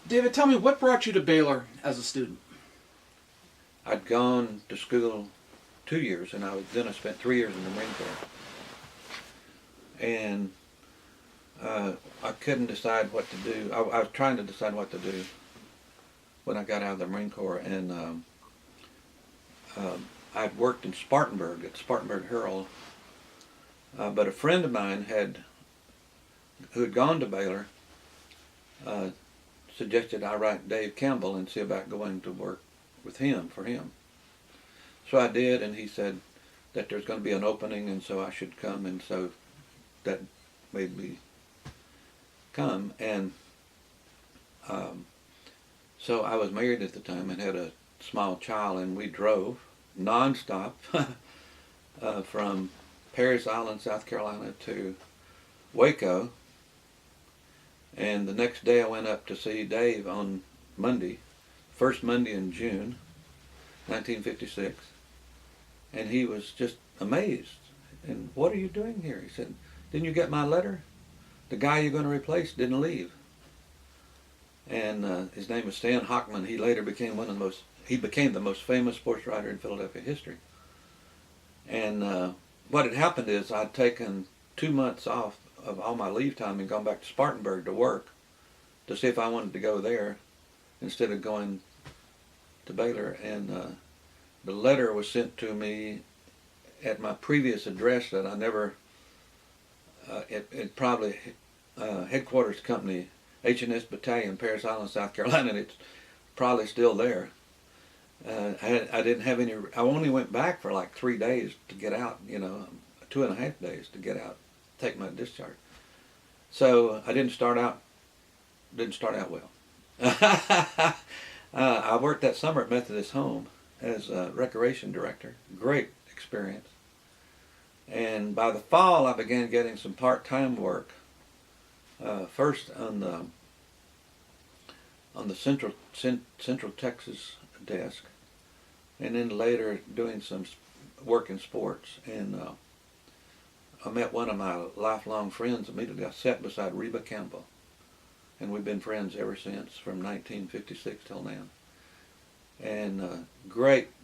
David, tell me, what brought you to Baylor as a student? I'd gone to school 2 years, and I spent 3 years in the Marine Corps. And I couldn't decide what to do. I was trying to decide what to do when I got out of the Marine Corps, and I'd worked in Spartanburg at Spartanburg Herald, but a friend of mine who had gone to Baylor suggested I write Dave Campbell and see about going to work with him, for him. So I did, and he said that there's going to be an opening, and so I should come, and so that made me come. And so I was married at the time and had a small child, and we drove nonstop from Parris Island, South Carolina to Waco. And the next day I went up to see Dave on Monday, first Monday in June, 1956. And he was just amazed. And what are you doing here? He said, didn't you get my letter? The guy you're going to replace didn't leave. And his name was Stan Hockman. He later became he became the most famous sports writer in Philadelphia history. And what had happened is I'd taken 2 months off of all my leave time and gone back to Spartanburg to work to see if I wanted to go there instead of going to Baylor. And the letter was sent to me at my previous address that I never, it probably headquarters company, H&S Battalion, Parris Island, South Carolina, and it's probably still there. I didn't have any, I only went back for like 3 days to get out, 2.5 days to get out, take my discharge. So I didn't start out well. I worked that summer at Methodist Home as a recreation director. Great experience. And by the fall, I began getting some part-time work. First on the Central Texas desk, and then later doing some work in sports. And I met one of my lifelong friends immediately. I sat beside Reba Campbell, and we've been friends ever since, from 1956 till now. And a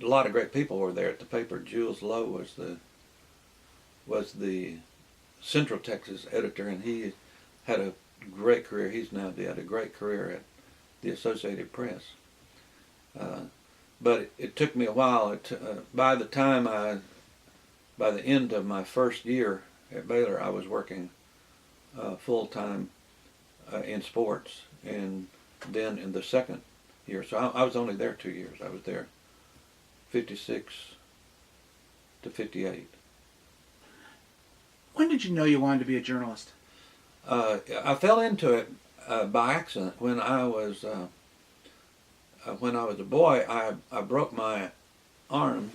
lot of great people were there at the paper. Jules Lowe was the Central Texas editor, and he had a great career. He's now dead. A great career at the Associated Press. But it took me a while. By the end of my first year at Baylor, I was working full-time in sports, and then in the second year, so I was only there 2 years. I was there 56 to 58. When did you know you wanted to be a journalist? I fell into it by accident. When I was a boy, I broke my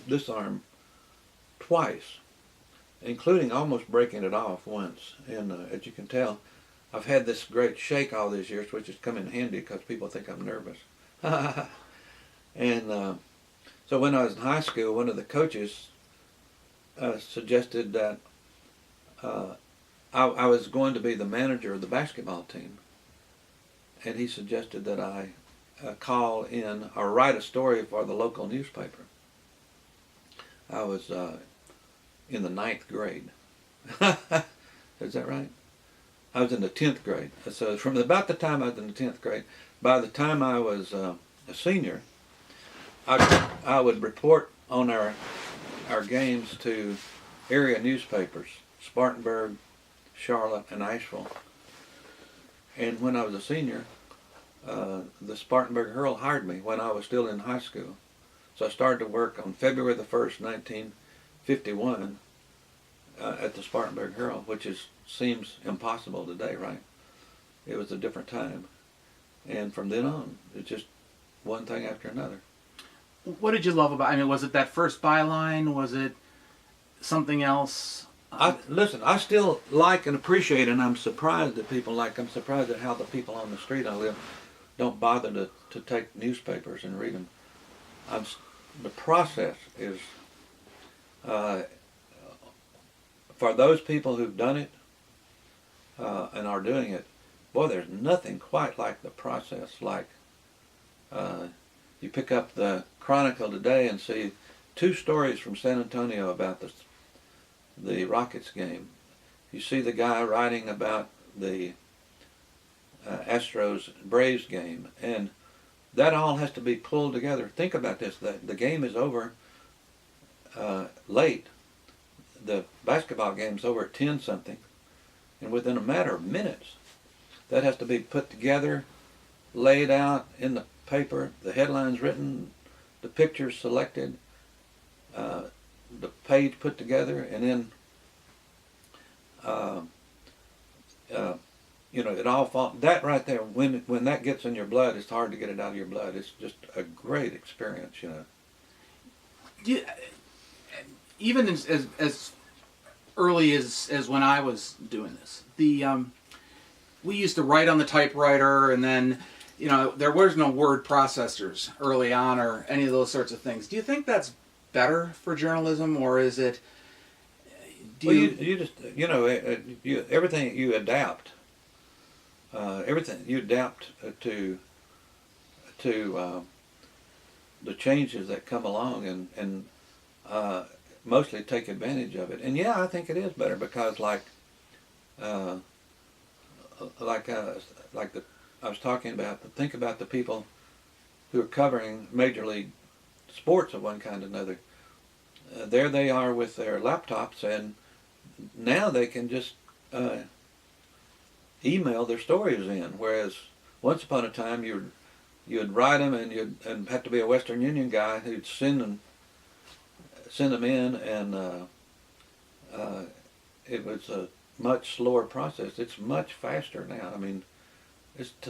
this arm, twice, including almost breaking it off once. And as you can tell, I've had this great shake all these years, which has come in handy because people think I'm nervous. And so when I was in high school, one of the coaches suggested that I was going to be the manager of the basketball team. And he suggested that I call in or write a story for the local newspaper. I was in the 9th grade. Is that right? I was in the 10th grade. So from about the time I was in the 10th grade, by the time I was a senior, I would report on our games to area newspapers, Spartanburg, Charlotte, and Asheville. And when I was a senior, the Spartanburg Herald hired me when I was still in high school. So I started to work on February the 1st, 1951 at the Spartanburg Herald, which seems impossible today, right? It was a different time. And from then on, it's just one thing after another. What did you love about it? I mean, was it that first byline? Was it something else? Listen, I still like and appreciate, and I'm surprised I'm surprised at how the people on the street I live don't bother to take newspapers and read them. The process is, for those people who've done it and are doing it, boy, there's nothing quite like the process, like You pick up the Chronicle today and see 2 stories from San Antonio about the Rockets game. You see the guy writing about the Astros Braves game, and that all has to be pulled together. Think about this: the game is over late. The basketball game's over at 10 something, and within a matter of minutes, that has to be put together, laid out in the paper, the headlines written, the pictures selected, the page put together, and then it all falls. That right there, when that gets in your blood, it's hard to get it out of your blood. It's just a great experience, Even as early as when I was doing this, we used to write on the typewriter, and then there was no word processors early on or any of those sorts of things. Do you think that's better for journalism, or is it? You just everything you adapt. Everything you adapt to the changes that come along, and mostly take advantage of it. And yeah, I think it is better because I was talking about. Think about the people who are covering major league sports of one kind or another. There they are with their laptops, and now they can just email their stories in. Whereas once upon a time, you'd write them, and you'd have to be a Western Union guy who'd send them in, and it was a much slower process. It's much faster now. I mean,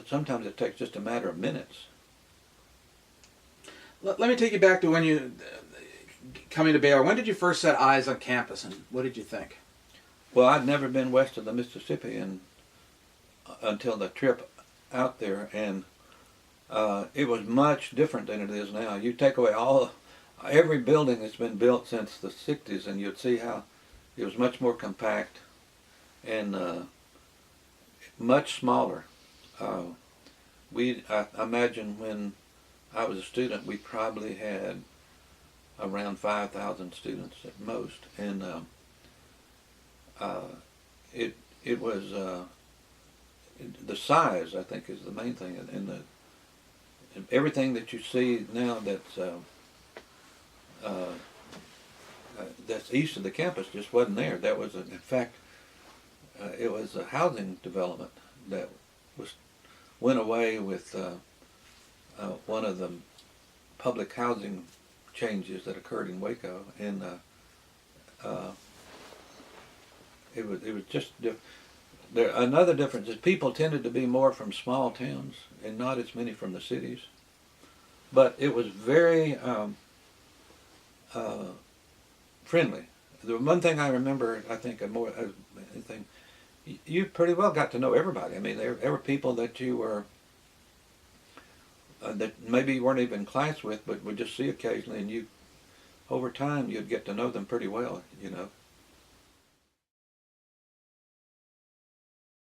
sometimes it takes just a matter of minutes. Let me take you back to when you coming to Baylor. When did you first set eyes on campus, and what did you think? Well, I'd never been west of the Mississippi until the trip out there, and it was much different than it is now. You take away every building that's been built since the 60s, and you'd see how it was much more compact and much smaller. I imagine when I was a student, we probably had around 5,000 students at most, and it was the size, I think, is the main thing, and everything that you see now that's east of the campus just wasn't there. That was, in fact, it was a housing development that went away with one of the public housing changes that occurred in Waco, and it was just another difference is people tended to be more from small towns and not as many from the cities, but it was very friendly. The one thing I remember, I think, more anything, you pretty well got to know everybody. I mean, there were people that you were that maybe you weren't even in class with, but would just see occasionally, and over time you'd get to know them pretty well,